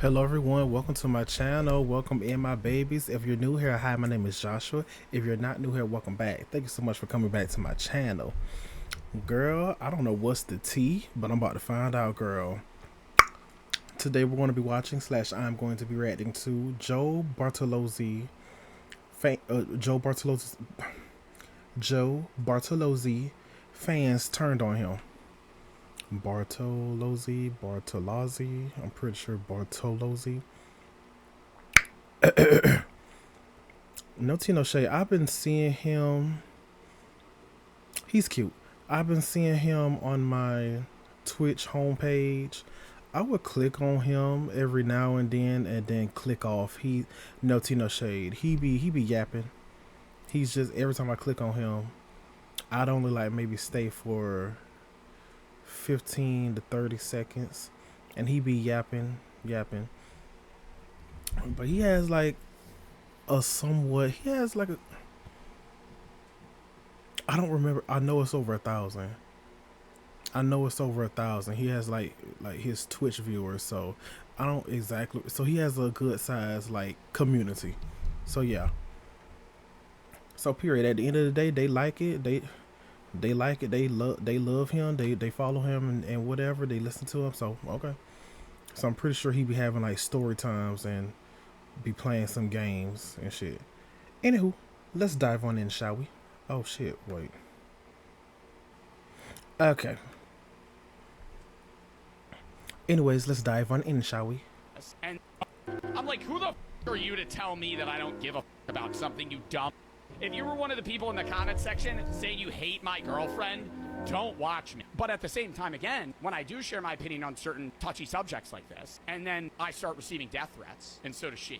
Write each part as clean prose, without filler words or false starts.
Hello everyone, welcome to my channel. Welcome in my babies. If you're new here, hi, my name is Joshua. If you're not new here, welcome back. Thank you so much for coming back to my channel. Girl, I don't know what's the tea, but I'm about to find out, girl. Today we're going to be watching / I'm going to be reacting to Joe Bartolozzi fans turned on him. Bartolozzi, I'm pretty sure Bartolozzi. No tea, no shade. I've been seeing him. He's cute. I've been seeing him on my Twitch homepage. I would click on him every now and then click off. No tea, no shade. He be yapping. He's just, every time I click on him, I'd only like maybe stay for 15 to 30 seconds and he be yapping. But he has like a somewhat, I don't remember. I know it's over 1,000. He has like his Twitch viewers, so I don't exactly, so he has a good size like community. So yeah. So period. At the end of the day, they like it. They like it. They love him. They follow him and whatever. They listen to him. So okay. So I'm pretty sure he be having like story times and be playing some games and shit. Anywho, let's dive on in, shall we? Oh shit, wait. Okay. Anyways, let's dive on in, shall we? And I'm like, who the f are you to tell me that I don't give a f about something, you dumb? If you were one of the people in the comment section saying you hate my girlfriend, don't watch me. But at the same time, again, when I do share my opinion on certain touchy subjects like this, and then I start receiving death threats, and so does she,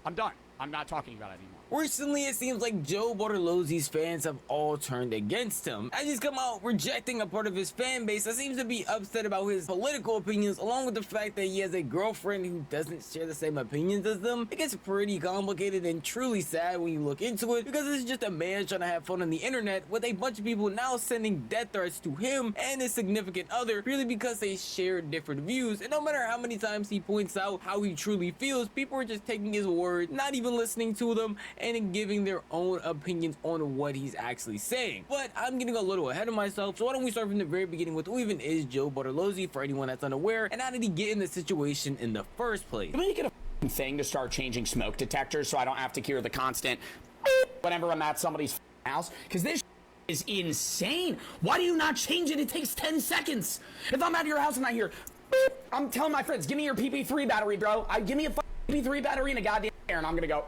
I'm done. I'm not talking about it anymore. Recently, it seems like Joe Bartolozzi's fans have all turned against him, as he's come out rejecting a part of his fan base that seems to be upset about his political opinions, along with the fact that he has a girlfriend who doesn't share the same opinions as them. It gets pretty complicated and truly sad when you look into it, because it's just a man trying to have fun on the internet with a bunch of people now sending death threats to him and his significant other, purely because they share different views. And no matter how many times he points out how he truly feels, people are just taking his word, not even listening to them, and giving their own opinions on what he's actually saying. But I'm getting a little ahead of myself, so why don't we start from the very beginning with who even is Joe Bartolozzi, for anyone that's unaware, and how did he get in the situation in the first place? Make it a thing to start changing smoke detectors so I don't have to hear the constant whenever I'm at somebody's house, because this is insane. Why do you not change it? It takes 10 seconds. If I'm at your house and I hear, I'm telling my friends, give me your PP3 battery, bro. Give me a PP3 battery and a goddamn air, and I'm gonna go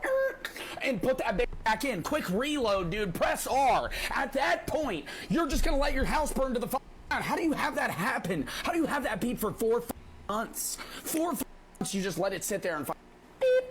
and put that back in. Quick reload, dude. Press R. At that point, you're just gonna let your house burn to the ground. How do you have that happen? How do you have that beep for 4 months? 4 months, you just let it sit there and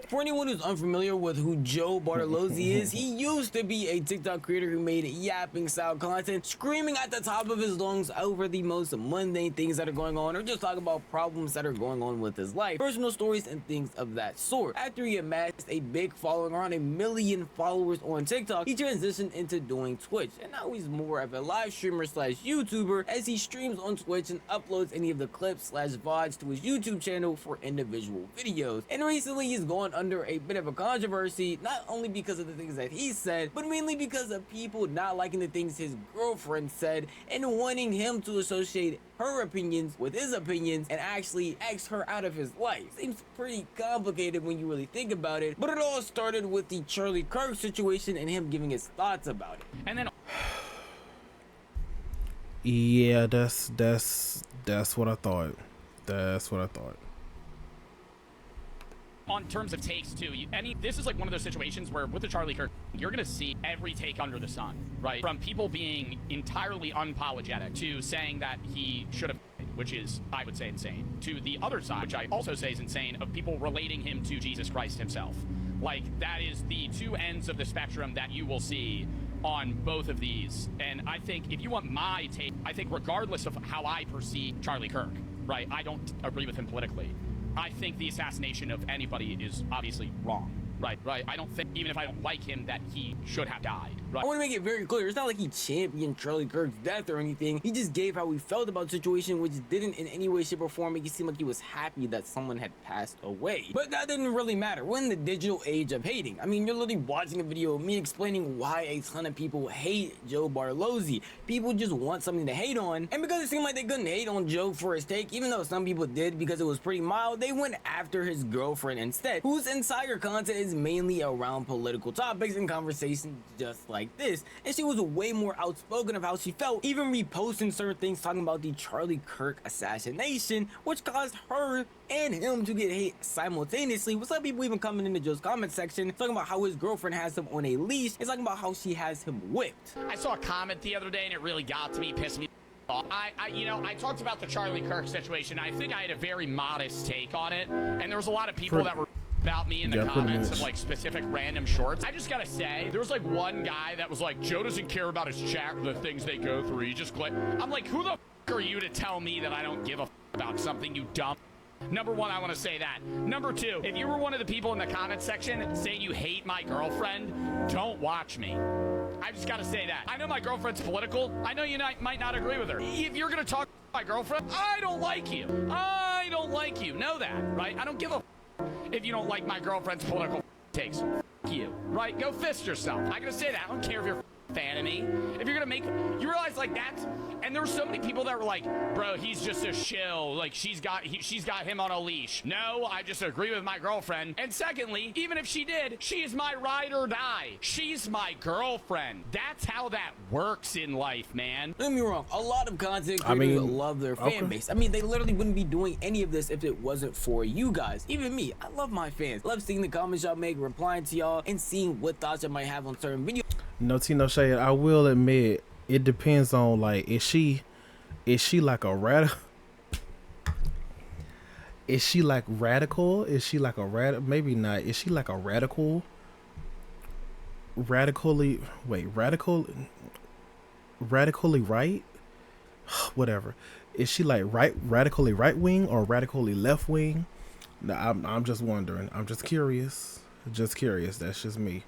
For anyone who's unfamiliar with who Joe Bartolozzi is, he used to be a TikTok creator who made yapping style content, screaming at the top of his lungs over the most mundane things that are going on, or just talking about problems that are going on with his life, personal stories, and things of that sort. After he amassed a big following, around 1 million followers on TikTok, he transitioned into doing Twitch, and now he's more of a live streamer / YouTuber, as he streams on Twitch and uploads any of the clips / VODs to his YouTube channel for individual videos. And recently he's gone under a bit of a controversy, not only because of the things that he said, but mainly because of people not liking the things his girlfriend said and wanting him to associate her opinions with his opinions and actually X her out of his life. Seems pretty complicated when you really think about it, but it all started with the Charlie Kirk situation and him giving his thoughts about it. and then Yeah, that's what I thought. on terms of takes too, this is like one of those situations where with the Charlie Kirk, you're gonna see every take under the sun, right? From people being entirely unapologetic to saying that he should have, which is, I would say, insane, to the other side, which I also say is insane, of people relating him to Jesus Christ himself. Like, that is the two ends of the spectrum that you will see on both of these. And I think if you want my take, I think regardless of how I perceive Charlie Kirk, right, I don't agree with him politically. I think the assassination of anybody is obviously wrong, right? I don't think, even if I don't like him, that he should have died. Right. I want to make it very clear, it's not like he championed Charlie Kirk's death or anything. He just gave how he felt about the situation, which didn't in any way, shape, or form make it seem like he was happy that someone had passed away. But that didn't really matter. We're in the digital age of hating. I mean, you're literally watching a video of me explaining why a ton of people hate Joe Bartolozzi. People just want something to hate on, and because it seemed like they couldn't hate on Joe for his take, even though some people did because it was pretty mild, they went after his girlfriend instead, whose entire content is mainly around political topics and conversations just like this, and she was way more outspoken of how she felt, even reposting certain things talking about the Charlie Kirk assassination, which caused her and him to get hate simultaneously, with some people even coming into Joe's comment section talking about how his girlfriend has him on a leash and talking about how she has him whipped. I saw a comment the other day and it really got to me, pissed me off. I talked about the Charlie Kirk situation. I think I had a very modest take on it, and there was a lot of people that were about me in the comments of like specific random shorts. I just gotta say, there was like one guy that was like, Joe doesn't care about his chat, the things they go through. He just click. I'm like, who the f are you to tell me that I don't give a f about something, you dumb? Number one, I want to say that. Number two, if you were one of the people in the comment section saying you hate my girlfriend, don't watch me. I just got to say that. I know my girlfriend's political. I know you might not agree with her. If you're going to talk to my girlfriend, I don't like you. I don't like you. Know that, right? I don't give a f if you don't like my girlfriend's political takes. F you, right? Go fist yourself. I'm going to say that. I don't care if you're a fan of me. If you're gonna make, you realize like that, and there were so many people that were like, bro, he's just a shill, like she's got him on a leash. No, I just agree with my girlfriend. And secondly, even if she did, she's my ride or die. She's my girlfriend. That's how that works in life, man. Don't get me wrong, a lot of content creators love their fan base. I mean, they literally wouldn't be doing any of this if it wasn't for you guys. Even me, I love my fans. Love seeing the comments y'all make, replying to y'all, and seeing what thoughts I might have on certain videos. No tea, no shade. I will admit, it depends on like, is she like a radical? Is she like radical? Is she like a maybe not. Is she like a radical? Radically right? Whatever. Is she like radically right wing or radically left wing? No, I'm just wondering. I'm just curious. Just curious. That's just me.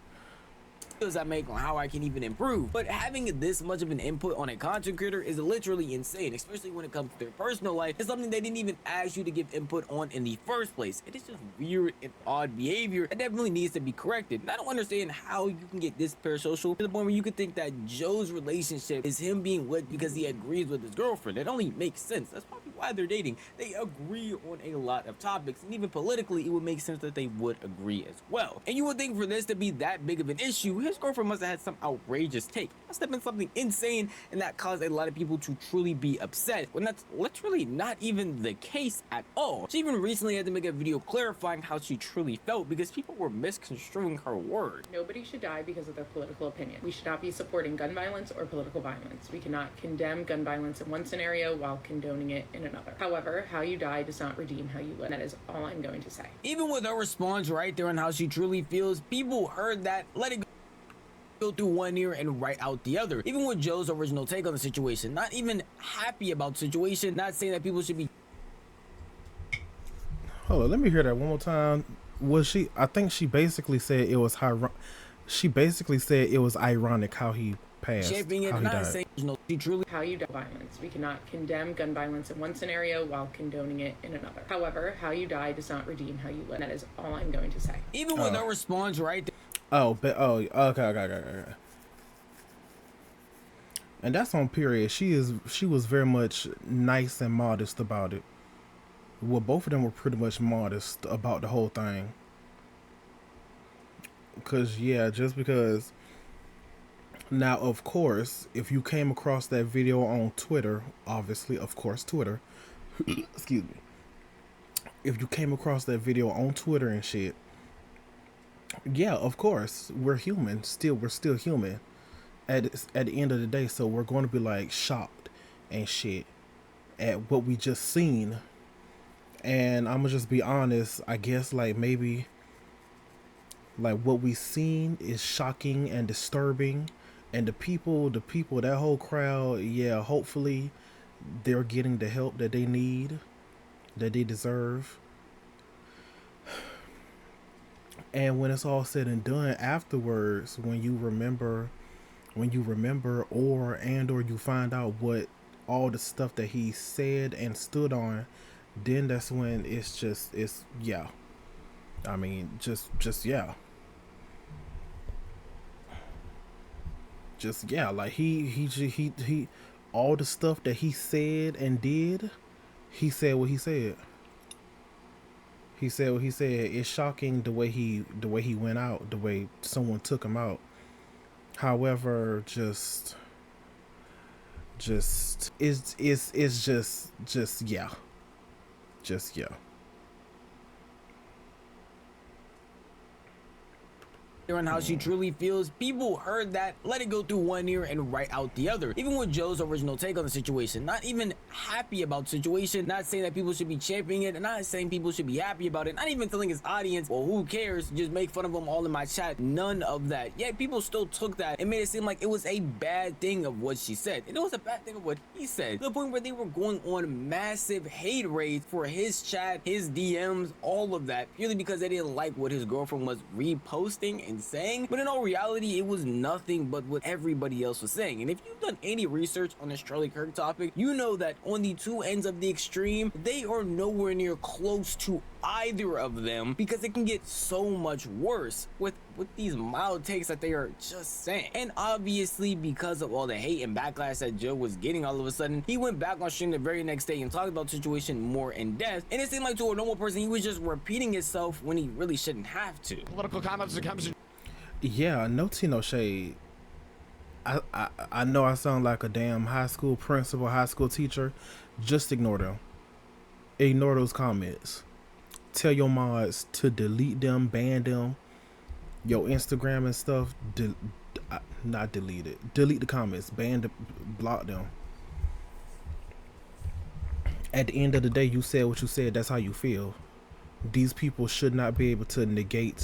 I make on how I can even improve, but having this much of an input on a content creator is literally insane, especially when it comes to their personal life. It's something they didn't even ask you to give input on in the first place. It is just weird and odd behavior that definitely needs to be corrected. And I don't understand how you can get this parasocial to the point where you could think that Joe's relationship is him being with because he agrees with his girlfriend. It only makes sense. That's probably why they're dating. They agree on a lot of topics, and even politically, it would make sense that they would agree as well. And you would think for this to be that big of an issue, his girlfriend must have had some outrageous take. Must have been something insane, and that caused a lot of people to truly be upset, when that's literally not even the case at all. She even recently had to make a video clarifying how she truly felt because people were misconstruing her words. Nobody should die because of their political opinion. We should not be supporting gun violence or political violence. We cannot condemn gun violence in one scenario while condoning it in another. However, how you die does not redeem how you live. That is all I'm going to say. Even with her response right there on how she truly feels, people heard that, let it go through one ear and right out the other. Even with Joe's original take on the situation, not even happy about the situation, not saying that people should be. Hold on, let me hear that one more time. Was she? I think she basically said it was She basically said it was ironic how he passed. Shaping it, not saying she truly. How you die violence. We cannot condemn gun violence in one scenario while condoning it in another. However, how you die does not redeem how you live. That is all I'm going to say. Even with her response right there. Okay. And that's on period. She was very much nice and modest about it. Well, both of them were pretty much modest about the whole thing. Just because. Now, of course, if you came across that video on Twitter, obviously, of course, Twitter. Excuse me. If you came across that video on Twitter and shit. Yeah, of course, we're human. We're still human at the end of the day. So we're going to be like shocked and shit at what we just seen. And I'm gonna just be honest. I guess like maybe like what we seen is shocking and disturbing. And the people, that whole crowd, yeah, hopefully they're getting the help that they need, that they deserve. And when it's all said and done afterwards, when you remember when you remember or you find out what all the stuff that he said and stood on, then that's when it's yeah. I mean, just yeah. Just yeah, like he all the stuff that he said and did, he said what he said. He said what he said. It's shocking the way he went out, the way someone took him out. However, just it's just yeah. Just yeah. On how she truly feels. People heard that, let it go through one ear and right out the other. Even with Joe's original take on the situation, not even happy about the situation, not saying that people should be championing it, and not saying people should be happy about it, not even telling his audience, well, who cares, just make fun of him all in my chat. None of that. Yet people still took that and made it seem like it was a bad thing of what she said, and it was a bad thing of what he said, to the point where they were going on massive hate raids for his chat, his DMs, all of that, purely because they didn't like what his girlfriend was reposting and saying. But in all reality, it was nothing but what everybody else was saying. And if you've done any research on this Charlie Kirk topic, you know that on the two ends of the extreme, they are nowhere near close to either of them, because it can get so much worse with these mild takes that they are just saying. And obviously, because of all the hate and backlash that Joe was getting, all of a sudden he went back on stream the very next day and talked about the situation more in depth, and it seemed like to a normal person he was just repeating himself when he really shouldn't have to. Political comments that comes. Yeah, no tea, no shade. I know I sound like a damn high school principal, high school teacher. Just ignore them. Ignore those comments. Tell your mods to delete them, ban them. Your Instagram and stuff, not delete it. Delete the comments, block them. At the end of the day, you said what you said. That's how you feel. These people should not be able to negate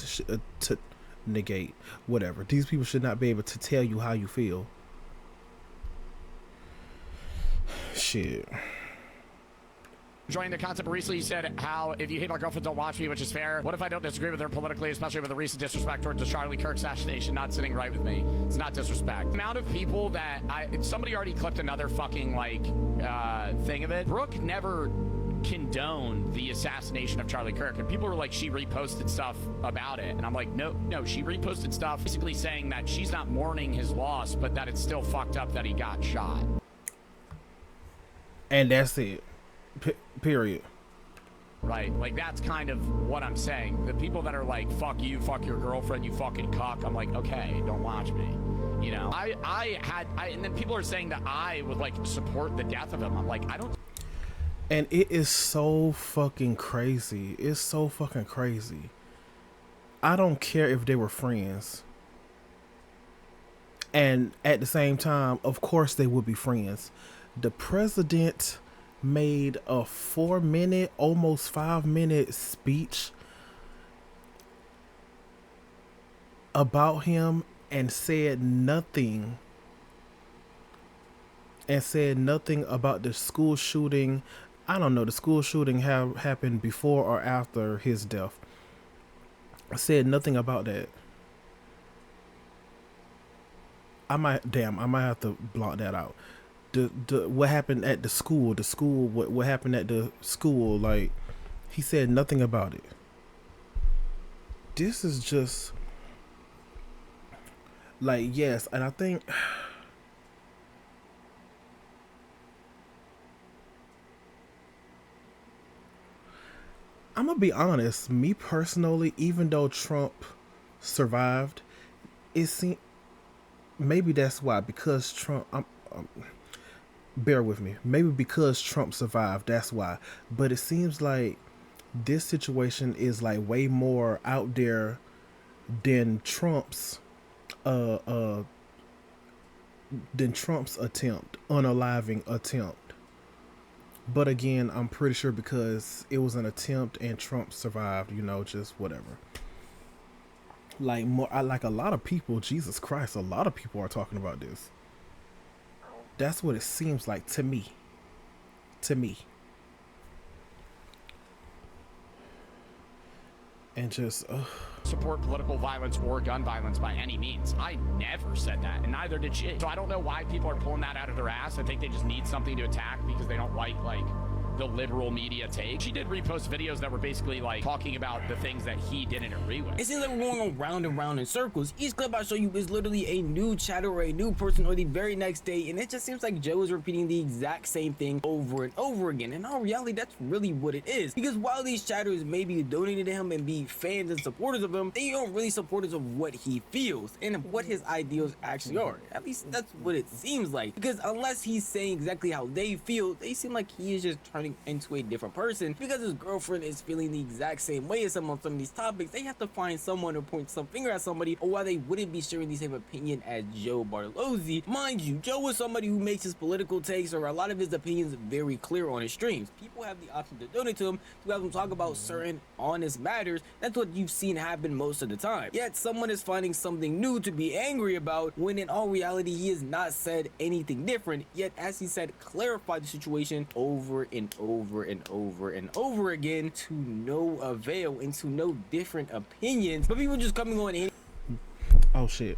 whatever. These people should not be able to tell you how you feel. Shit. Joining the concept recently, he said how if you hate my girlfriend, don't watch me, which is fair. What if I don't disagree with her politically, especially with the recent disrespect towards the Charlie Kirk assassination not sitting right with me? It's not disrespect. The amount of people that somebody already clipped another fucking like thing of it. Brooke never condoned the assassination of Charlie Kirk, and people were like, she reposted stuff about it, and I'm like, no, she reposted stuff basically saying that she's not mourning his loss, but that it's still fucked up that he got shot. And that's it. Period. Right, like that's kind of what I'm saying. The people that are like, fuck you, fuck your girlfriend, you fucking cuck, I'm like, okay, don't watch me. You know, and then people are saying that I would like support the death of him. I'm like, I don't. And it is so fucking crazy. It's so fucking crazy. I don't care if they were friends. And at the same time, of course they would be friends. The president made a 4-minute, almost 5-minute speech about him and said nothing. And said nothing about the school shooting. I don't know, the school shooting happened before or after his death. I said nothing about that. I might have to block that out. What happened at the school, what happened at the school, like, he said nothing about it. This is just like, yes, and I think I'm gonna be honest, me personally, even though Trump survived, it seemed maybe that's why, because Trump, bear with me, maybe because Trump survived, that's why. But it seems like this situation is like way more out there than Trump's unaliving attempt. But again, I'm pretty sure because it was an attempt and Trump survived, you know, just whatever. Like like a lot of people, Jesus Christ, a lot of people are talking about this. That's what it seems like to me. and just support political violence or gun violence by any means. I never said that, and neither did she. So I don't know why people are pulling that out of their ass. I think they just need something to attack because they don't like the liberal media take. She did repost videos that were basically like talking about the things that he didn't agree with. It seems like we're going around and round in circles. Each clip I show you is literally a new chatter or a new person or the very next day, and it just seems like Joe is repeating the exact same thing over and over again. In all reality, that's really what it is. Because while these chatters may be donating to him and be fans and supporters of him, they aren't really supporters of what he feels and what his ideals actually are. At least that's what it seems like. Because unless he's saying exactly how they feel, they seem like he is just turning into a different person. Because his girlfriend is feeling the exact same way as him on some of these topics, they have to find someone to point some finger at somebody, or why they wouldn't be sharing the same opinion as Joe Bartolozzi. Mind you, Joe is somebody who makes his political takes or a lot of his opinions very clear on his streams. People have the option to donate to him, to have him talk about certain honest matters. That's what you've seen happen most of the time. Yet someone is finding something new to be angry about, when in all reality he has not said anything different, yet as he said, clarified the situation over and over and over and over again to no avail and to no different opinions, but people just coming on in oh shit,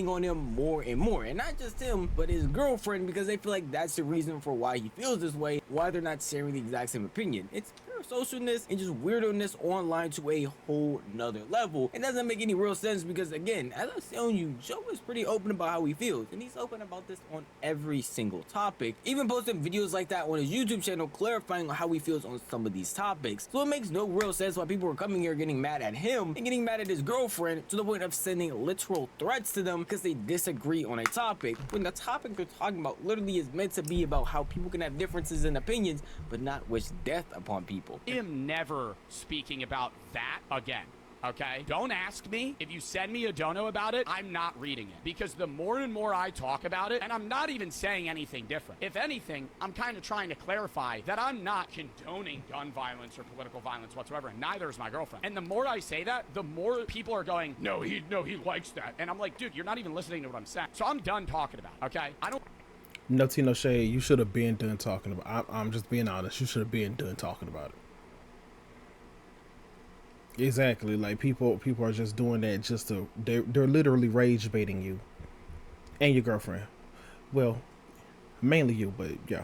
on him more and more, and not just him but his girlfriend, because they feel like that's the reason for why he feels this way, why they're not sharing the exact same opinion. It's socialness and just weirdo-ness online to a whole nother level. It doesn't make any real sense because, again, as I was telling you, Joe is pretty open about how he feels, and he's open about this on every single topic, even posting videos like that on his YouTube channel clarifying how he feels on some of these topics. So it makes no real sense why people are coming here getting mad at him and getting mad at his girlfriend to the point of sending literal threats to them because they disagree on a topic, when the topic they're talking about literally is meant to be about how people can have differences in opinions but not wish death upon people. I am never speaking about that again. Okay? Don't ask me. If you send me a dono about it, I'm not reading it. Because the more and more I talk about it, and I'm not even saying anything different. If anything, I'm kind of trying to clarify that I'm not condoning gun violence or political violence whatsoever, and neither is my girlfriend. And the more I say that, the more people are going, no, he likes that. And I'm like, dude, you're not even listening to what I'm saying. So I'm done talking about it, okay? I don't... No tea, no shade. You should have been done talking about. I'm just being honest. You should have been done talking about it. Exactly. Like people are just doing that just to. They're literally rage baiting you and your girlfriend. Well, mainly you, but yeah.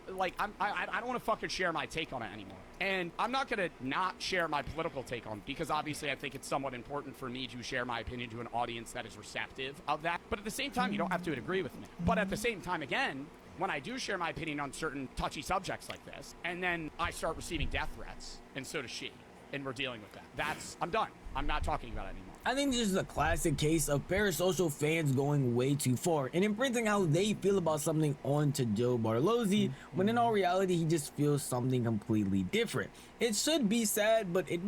Like I don't want to fucking share my take on it anymore. And I'm not going to not share my political take on it, because obviously I think it's somewhat important for me to share my opinion to an audience that is receptive of that. But at the same time, you don't have to agree with me. But at the same time, again, when I do share my opinion on certain touchy subjects like this, and then I start receiving death threats, and so does she, and we're dealing with that. I'm done. I'm not talking about it anymore. I think this is a classic case of parasocial fans going way too far and imprinting how they feel about something onto Joe Bartolozzi, when in all reality he just feels something completely different. It should be sad, but it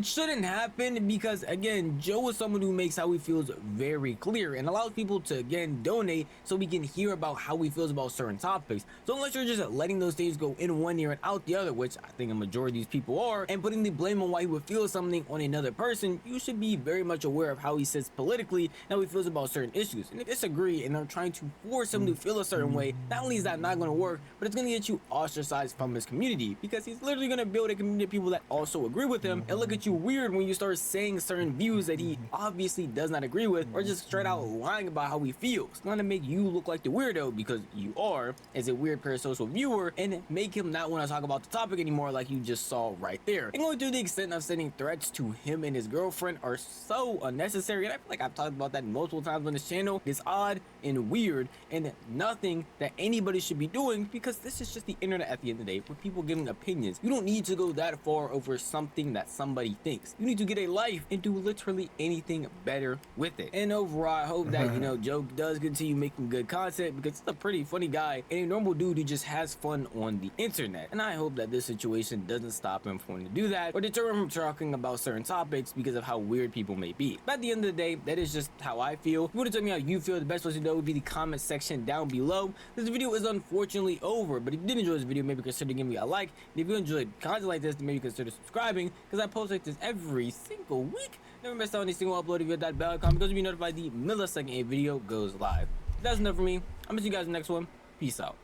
shouldn't happen, because again, Joe is someone who makes how he feels very clear and allows people to again donate so we can hear about how he feels about certain topics. So unless you're just letting those things go in one ear and out the other, which I think a majority of these people are, and putting the blame on why he would feel something on another person, you should be very much aware of how he sits politically and how he feels about certain issues. And if you disagree and are trying to force him to feel a certain way, not only is that not going to work, but it's going to get you ostracized from his community, because he's literally going to build a community of people that also agree with him and look at you weird when you start saying certain views that he obviously does not agree with, or just straight out lying about how he feels. It's going to make you look like the weirdo, because you are, as a weird parasocial viewer, and make him not want to talk about the topic anymore, like you just saw right there. And going to the extent of sending threats to him and his girlfriend are so unnecessary, and I feel like I've talked about that multiple times on this channel. It's odd and weird and nothing that anybody should be doing, because this is just the internet at the end of the day, with people giving opinions. You don't need to go that far over something that somebody thinks. You need to get a life and do literally anything better with it. And overall, I hope that, you know, Joe does continue making good content, because he's a pretty funny guy and a normal dude who just has fun on the internet. And I hope that this situation doesn't stop him from wanting to do that, or deter him from talking about certain topics because of how weird people may be. But at the end of the day, that is just how I feel. If you want to tell me how you feel, the best place to know would be the comment section down below. This video is unfortunately over, but if you did enjoy this video, maybe consider giving me a like. And if you enjoyed content like this, then maybe consider subscribing, because I post like this every single week. Never miss out on any single upload. If you hit that bell icon, because you'll be notified the millisecond a video goes live. That's enough for me. I'm gonna see you guys in the next one. Peace out.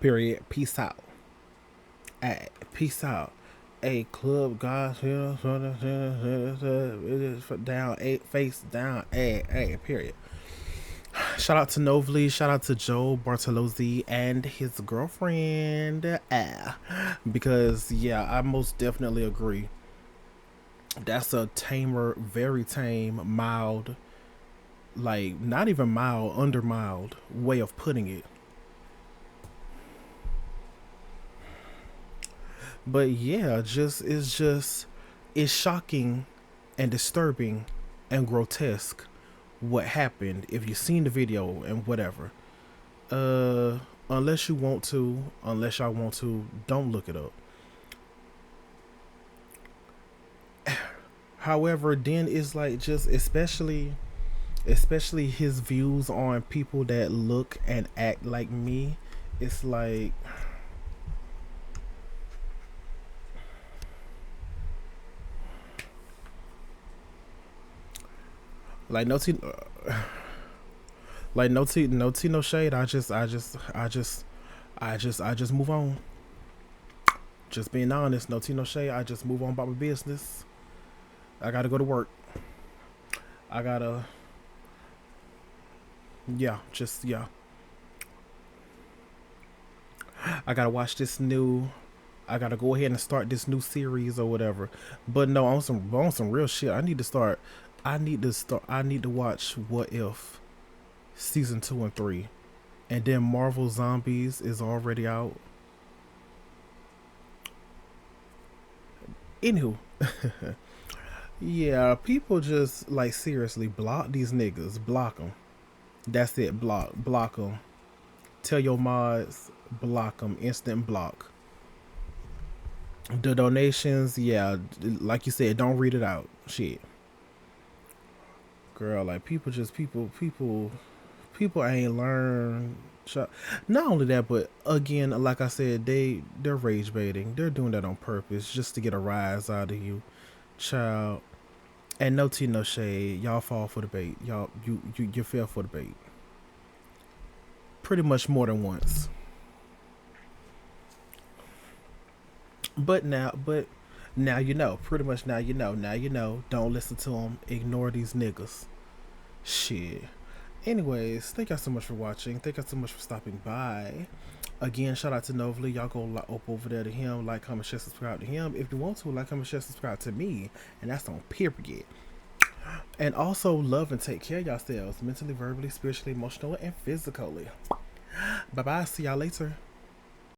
Period. Peace out. Peace out. a club gosh down a face down a period. Shout out to Novly, shout out to Joe Bartolozzi and his girlfriend. Because yeah, I most definitely agree. That's a tamer, very tame, mild, like not even mild, under mild way of putting it. But yeah, it's shocking and disturbing and grotesque what happened if you've seen the video and whatever. Unless you want to, unless y'all want to, don't look it up. However, then it's like just especially his views on people that look and act like me. It's like no tea, no shade. I just move on. Just being honest, no tea, no shade. I just move on about my business. I gotta go to work. I gotta, yeah, just yeah. I gotta watch this new. I gotta go ahead and start this new series or whatever. But no, on some real shit. I need to start. I need to start. I need to watch What If season 2 and 3, and then Marvel Zombies is already out. Anywho, yeah, people just like seriously block these niggas. Block them. That's it. Block them. Tell your mods, block them. Instant block. The donations, yeah, like you said, don't read it out. Shit, girl, like people ain't learn. Not only that, but again, like I said, they're rage baiting. They're doing that on purpose just to get a rise out of you, child. And no tea, no shade. Y'all fall for the bait. You fell for the bait. Pretty much more than once. But now you know. Pretty much now you know. Now you know. Don't listen to them. Ignore these niggas. Shit. Anyways, thank y'all so much for watching. Thank y'all so much for stopping by. Again, shout out to Novly. Y'all go up over there to him. Like, comment, share, subscribe to him. If you want to, like, comment, share, subscribe to me. And that's on period. And also, love and take care of yourselves. Mentally, verbally, spiritually, emotionally, and physically. Bye-bye. See y'all later.